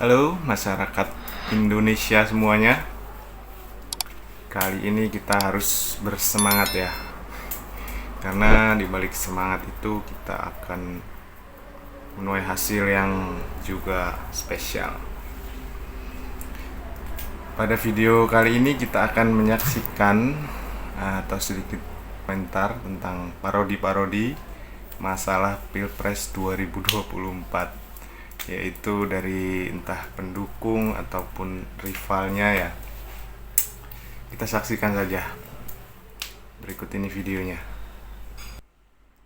Halo masyarakat Indonesia semuanya. Kali ini kita harus bersemangat ya. Karena di balik semangat itu kita akan menuai hasil yang juga spesial. Pada video kali ini kita akan menyaksikan atau sedikit komentar tentang parodi-parodi masalah Pilpres 2024, yaitu dari entah pendukung ataupun rivalnya ya. Kita saksikan saja. Berikut ini videonya.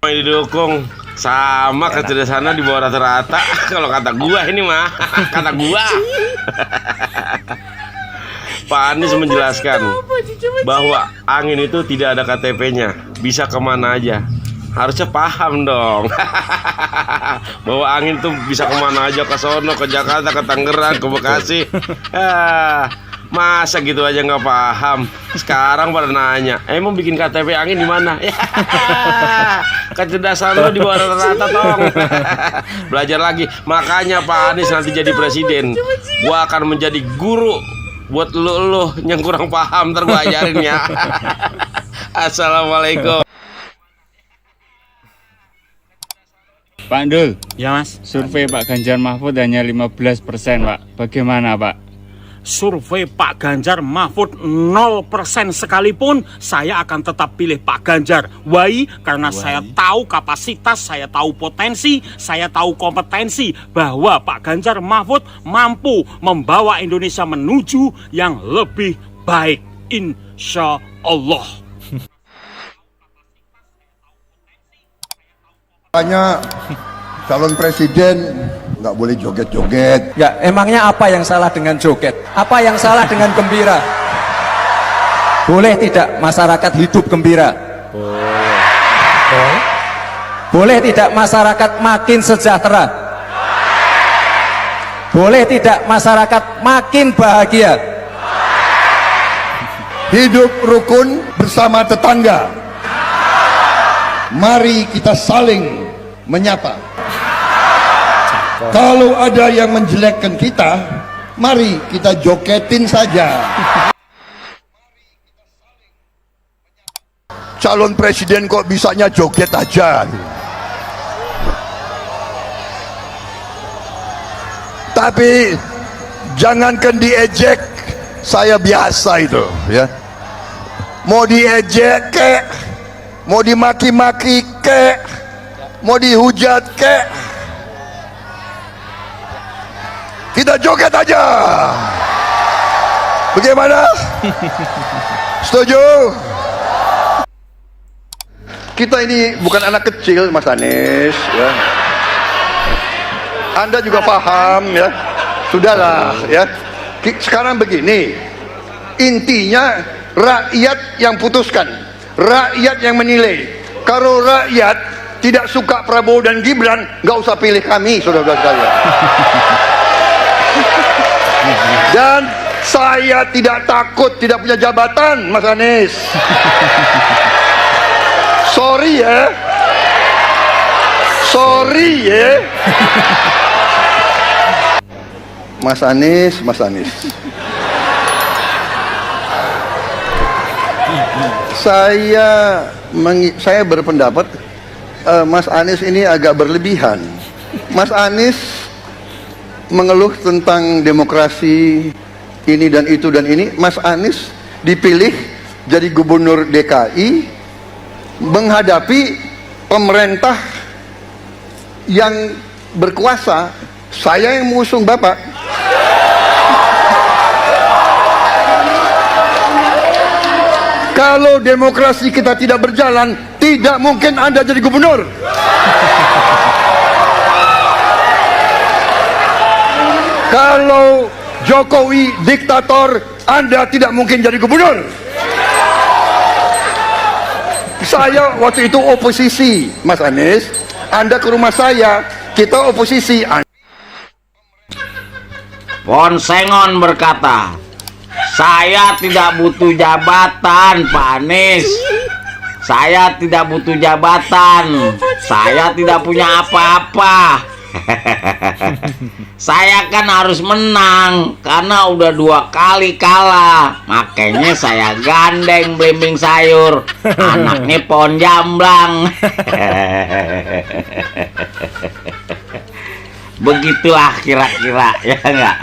Yang didukung sama kecerdasannya di bawah rata-rata. Kalau kata gua ini mah, kata gua. Pak Anies menjelaskan bahwa angin itu tidak ada KTP-nya, bisa kemana aja. Harusnya paham dong bahwa angin tuh bisa kemana aja, ke sono, ke Jakarta, ke Tangerang, ke Bekasi. Masa gitu aja nggak paham? Sekarang pada nanya, emang bikin KTP angin di mana? Kecerdasan lo di bawah rata-rata tong. Belajar lagi. Makanya Pak Anies nanti jadi presiden, gua akan menjadi guru buat lo yang kurang paham. Ntar gua ajarin ya. Assalamualaikum. Pak Dul, Ya Mas, survei Pak Ganjar Mahfud hanya 15%, Pak. Bagaimana, Pak? survei Pak Ganjar Mahfud 0% sekalipun, saya akan tetap pilih Pak Ganjar. Why? Karena saya tahu kapasitas, saya tahu potensi, saya tahu kompetensi bahwa Pak Ganjar Mahfud mampu membawa Indonesia menuju yang lebih baik, insya Allah. Hanya calon presiden nggak boleh joget-joget. Ya, emangnya apa yang salah dengan joget? Apa yang salah dengan gembira? Boleh tidak masyarakat hidup gembira? Boleh tidak masyarakat makin sejahtera? Boleh tidak masyarakat makin bahagia? Hidup rukun bersama tetangga. Mari kita saling menyapa. Kalau ada yang menjelekkan kita, mari kita jogetin saja. Calon presiden kok bisanya joget aja. Tapi jangankan diejek, saya biasa itu ya. Mau diejek kek, mau dimaki-maki kek, mau dihujat kek, kita joget aja. Bagaimana? Setuju? Kita ini bukan anak kecil, Mas Anies ya. Anda juga paham ya. Sudahlah ya. Sekarang begini, intinya rakyat yang putuskan, rakyat yang menilai. Kalau rakyat tidak suka Prabowo dan Gibran, nggak usah pilih kami, saudara-saudara saya. Dan saya tidak takut tidak punya jabatan, Mas Anies. Sorry ya. Sorry ya. Mas Anies, Mas Anies. Saya berpendapat Mas Anies ini agak berlebihan. Mas Anies mengeluh tentang demokrasi ini dan itu dan ini. Mas Anies dipilih jadi gubernur DKI menghadapi pemerintah yang berkuasa. Saya yang mengusung Bapak. Kalau demokrasi kita tidak berjalan, tidak mungkin Anda jadi gubernur. Kalau Jokowi diktator, Anda tidak mungkin jadi gubernur. Saya waktu itu oposisi, Mas Anies. Anda ke rumah saya, kita oposisi. Ponsengon berkata, saya tidak butuh jabatan, Pak Anies. Saya tidak butuh jabatan. Saya tidak punya apa-apa. Saya kan harus menang karena udah 2 kali kalah. Makanya saya gandeng belimbing sayur. Anaknya pohon jamblang. Begitulah kira-kira, ya enggak?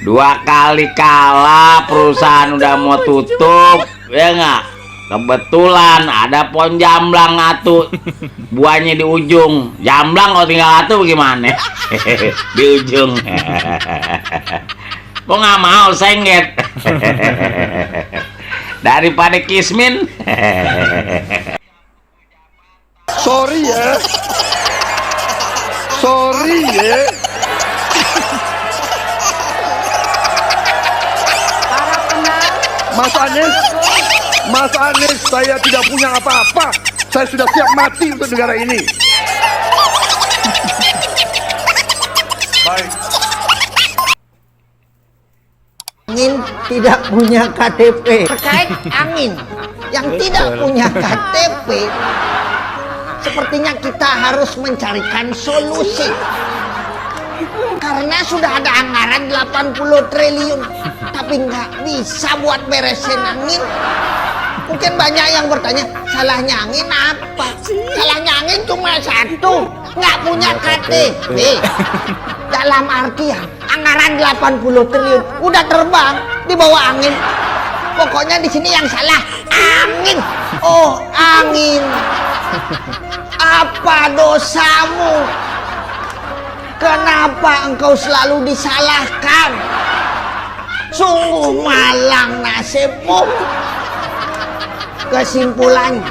2 kali kalah, perusahaan udah mau tutup, ya enggak? Kebetulan ada pohon jamblang atuh, buahnya di ujung. Jamblang kalau tinggal atuh bagaimana? Di ujung. Kok nggak mau sengget? Daripada kismin. Sorry ya. Sorry ya. Mas Anies, saya tidak punya apa-apa. Saya sudah siap mati untuk negara ini. Baik. Angin tidak punya KTP. Terkait angin yang tidak punya KTP, sepertinya kita harus mencarikan solusi. Karena sudah ada anggaran 80 triliun, tapi nggak bisa buat beresin angin. Mungkin banyak yang bertanya, salahnya angin apa? Salahnya angin cuma satu, nggak punya KTP. Dalam artian, anggaran 80 triliun udah terbang di bawah angin. Pokoknya di sini yang salah angin. Oh, angin. Apa dosamu? Kenapa engkau selalu disalahkan? Sungguh malang nasibmu. Kesimpulannya,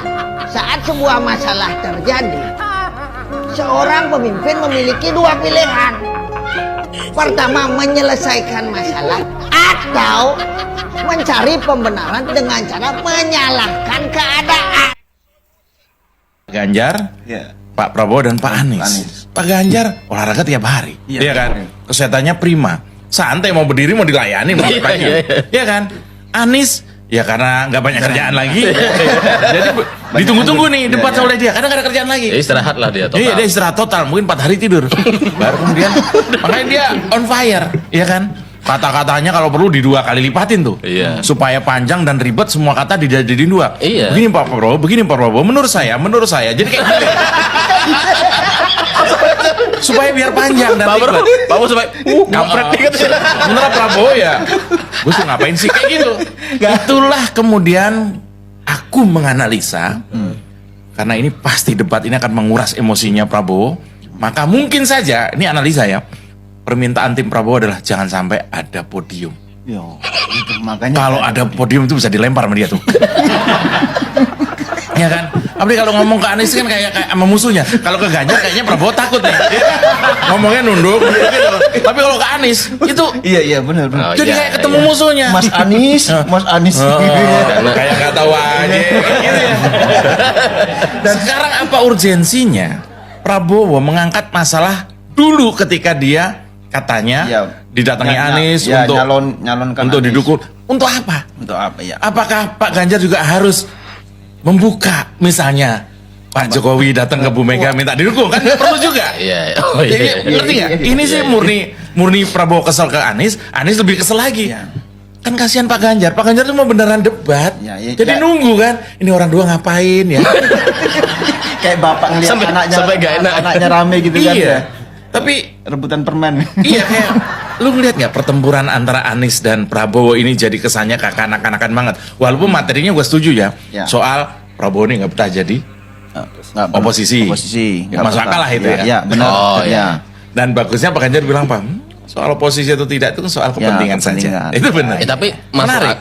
saat sebuah masalah terjadi, seorang pemimpin memiliki 2 pilihan. Pertama, menyelesaikan masalah atau mencari pembenaran dengan cara menyalahkan keadaan. Ganjar, Pak Prabowo dan Pak Anies. Pak Ganjar olahraga tiap hari, iya kan? Kesehatannya prima, santai mau berdiri mau dilayani, iya kan? Anies ya karena nggak banyak kerjaan lagi, jadi ditunggu-tunggu nih debat oleh dia karena nggak ada kerjaan lagi. Istirahat lah dia total. Iya, dia istirahat total, mungkin 4 hari tidur, baru kemudian makanya dia on fire, iya kan? Kata-katanya kalau perlu di 2 kali lipatin tuh, supaya panjang dan ribet semua kata dijadiin 2. Begini Pak Prabowo, begini Pak Prabowo. Menurut saya, jadi kayak gini. Supaya biar panjang dan ribet. Pak Prabowo supaya kampret dikit. Menurut Prabowo ya, gue tuh ngapain sih kayak gitu? Itulah kemudian aku menganalisa, karena ini pasti debat ini akan menguras emosinya Prabowo. Maka mungkin saja, ini analisa ya, permintaan tim Prabowo adalah jangan sampai ada podium. Itu makanya kalau ada podium itu bisa dilempar sama dia tuh. Ya kan? Tapi kalau ngomong ke Anies kan kayak sama musuhnya. Kalau ke Ganjar kayaknya Prabowo takut nih. Ngomongnya nunduk gitu. Tapi kalau ke Anies itu iya benar. Jadi kayak ketemu musuhnya. Mas Anies. Kayak nggak tahu aja gitu ya. Dan sekarang apa urgensinya Prabowo mengangkat masalah dulu ketika dia katanya didatangi Anies untuk nyalonkan untuk didukung. Untuk apa? Untuk apa ya? Apakah Pak Ganjar juga harus membuka misalnya Pak Jokowi datang ke Bu Mega minta didukung kan perlu juga. Ngerti nggak? Ini sih murni Prabowo kesel ke Anies lebih kesel lagi. Kan kasihan Pak Ganjar tuh mau beneran debat. Jadi nunggu kan, ini orang 2 ngapain ya? Kayak bapak ngeliat anaknya rame gitu kan ya. Tapi rebutan permen. Iya, kayak lu ngeliat nggak pertempuran antara Anies dan Prabowo ini jadi kesannya kanak-kanakan banget. Walaupun materinya gue setuju ya. Soal Prabowo ini nggak betah jadi oposisi. Ya, masuk akal lah itu ya. Iya, benar. Dan bagusnya Pak Ganjar bilang, Pak, soal oposisi atau tidak itu soal kepentingan saja. Itu benar. Tapi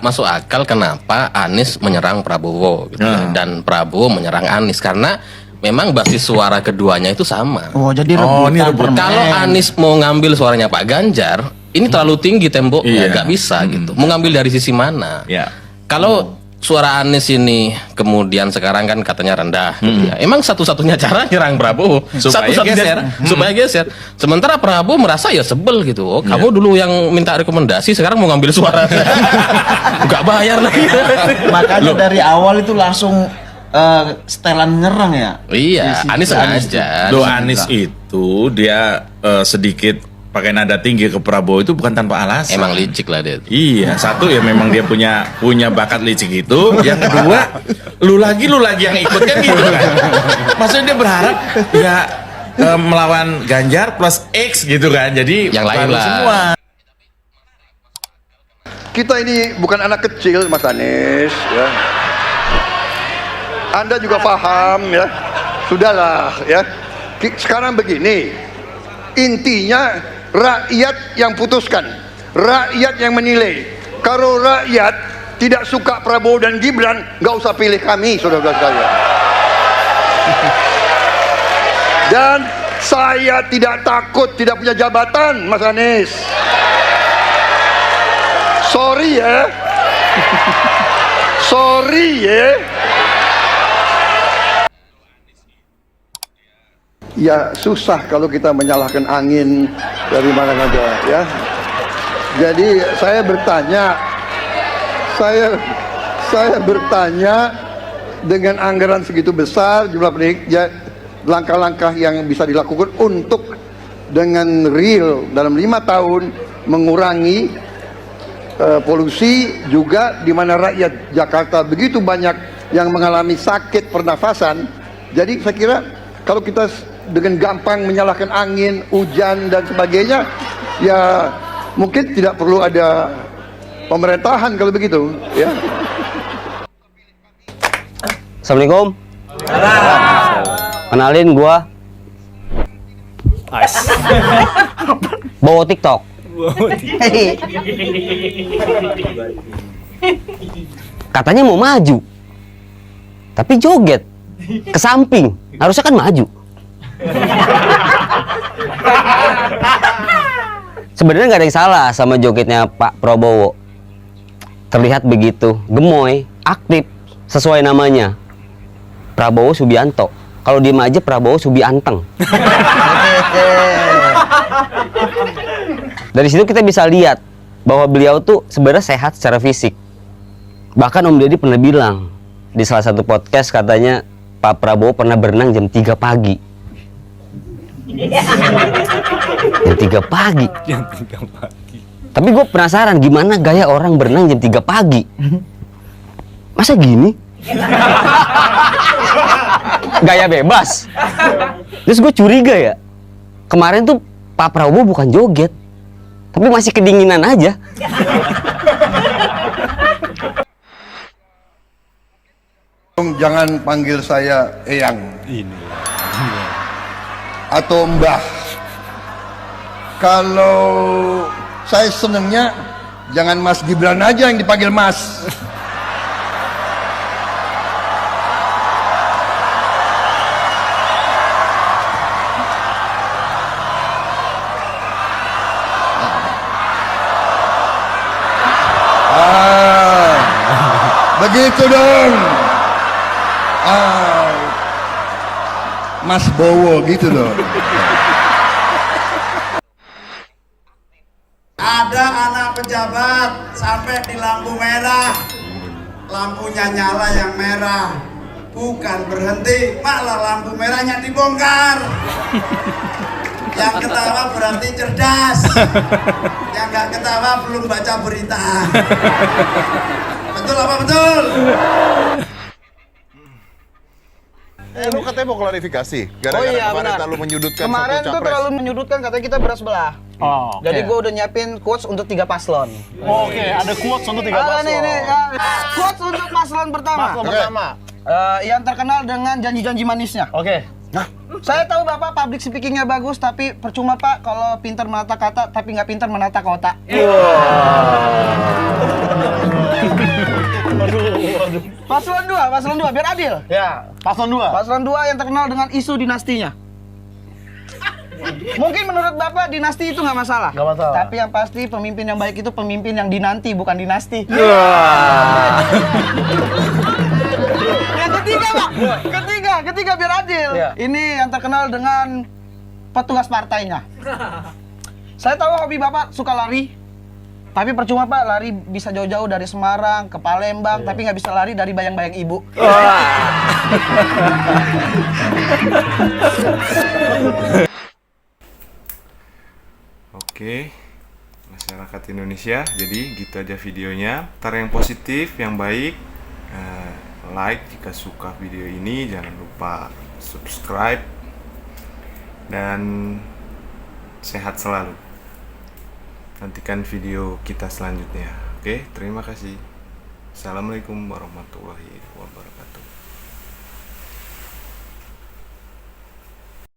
masuk akal kenapa Anies menyerang Prabowo gitu. Dan Prabowo menyerang Anies karena memang basis suara keduanya itu sama. Jadi rebutan. Kalau Anies mau ngambil suaranya Pak Ganjar, ini terlalu tinggi temboknya, nggak bisa gitu. Mau ngambil dari sisi mana? Kalau suara Anies ini kemudian sekarang kan katanya rendah, gitu ya. Emang satu-satunya cara nyerang Prabowo, supaya geser. Sementara Prabowo merasa ya sebel gitu. Oh, kamu dulu yang minta rekomendasi, sekarang mau ngambil suara, nggak bayar lagi. Makanya dari awal itu langsung setelan nyerang ya. Iya, Anies aja. Loh, Anies itu dia sedikit pakai nada tinggi ke Prabowo itu bukan tanpa alasan. Emang licik lah dia. Iya, satu ya memang dia punya bakat licik itu. Yang kedua, lu lagi yang ikut kan gitu kan. Maksudnya dia berharap ya melawan Ganjar plus X gitu kan. Jadi yang lain lah. Semua. Kita ini bukan anak kecil, Mas Anies, ya. Anda juga paham, ya. Sudahlah, ya. Sekarang begini, intinya rakyat yang putuskan, rakyat yang menilai. Kalau rakyat tidak suka Prabowo dan Gibran, nggak usah pilih kami, saudara-saudara sekalian. Dan saya tidak takut tidak punya jabatan, Mas Anies. Sorry ya. Sorry ya. Ya susah kalau kita menyalahkan angin dari mana-mana ya. Jadi saya bertanya, saya bertanya dengan anggaran segitu besar jumlah pendidik, langkah-langkah yang bisa dilakukan untuk dengan real dalam 5 tahun mengurangi polusi, juga di mana rakyat Jakarta begitu banyak yang mengalami sakit pernafasan. Jadi saya kira kalau kita dengan gampang menyalahkan angin, hujan dan sebagainya, ya mungkin tidak perlu ada pemerintahan kalau begitu, ya. Assalamualaikum. Kenalin gua bawa TikTok. Katanya mau maju, tapi joget ke samping. Harusnya kan maju. Sebenarnya nggak ada yang salah sama jogetnya Pak Prabowo. Terlihat begitu gemoy, aktif, sesuai namanya. Prabowo Subianto. Kalau diem aja Prabowo Subianteng. Dari situ kita bisa lihat bahwa beliau tuh sebenarnya sehat secara fisik. Bahkan Om Deddy pernah bilang di salah satu podcast, katanya Pak Prabowo pernah berenang jam 3 pagi. Jam 3 pagi. Tapi gue penasaran gimana gaya orang berenang jam 3 pagi. Masa gini? Gaya bebas. Terus gue curiga ya, kemarin tuh Pak Prabowo bukan joget, tapi masih kedinginan aja. Jangan panggil saya Eyang atau Mbah. Kalau saya senengnya jangan Mas Gibran aja yang dipanggil Mas. Begitu dong. Mas Bowo gitu dong. Ada anak pejabat sampai di lampu merah, lampunya nyala yang merah, bukan berhenti, malah lampu merahnya dibongkar. Yang ketawa berarti cerdas, yang nggak ketawa belum baca berita. Betul apa betul? Lu katanya mau klarifikasi gara-gara kemarin terlalu menyudutkan kemarin satu tuh capres. terlalu menyudutkan, katanya kita beras sebelah. Oh, Jadi gue udah nyiapin quotes untuk 3 paslon. Oke, ada quotes untuk 3 paslon. Nih, quotes untuk paslon pertama. Paslon pertama. Yang terkenal dengan janji-janji manisnya. Oke. Nah, saya tahu Bapak public speakingnya bagus, tapi percuma Pak kalau pintar menata kata tapi nggak pintar menata kota. Paslon 2, biar adil. Ya, paslon 2. Paslon 2 yang terkenal dengan isu dinastinya. Mungkin menurut Bapak dinasti itu nggak masalah. Nggak masalah. Tapi yang pasti pemimpin yang baik itu pemimpin yang dinanti, bukan dinasti. Yang ketiga Pak, ketiga biar adil. Ini yang terkenal dengan petugas partainya. Saya tahu hobi Bapak suka lari. Tapi percuma Pak, lari bisa jauh-jauh dari Semarang ke Palembang, tapi nggak bisa lari dari bayang-bayang ibu. Oke, masyarakat Indonesia, jadi gitu aja videonya. Ntar yang positif, yang baik, like jika suka video ini, jangan lupa subscribe, dan sehat selalu. Nantikan video kita selanjutnya. Oke, terima kasih. Assalamualaikum warahmatullahi wabarakatuh.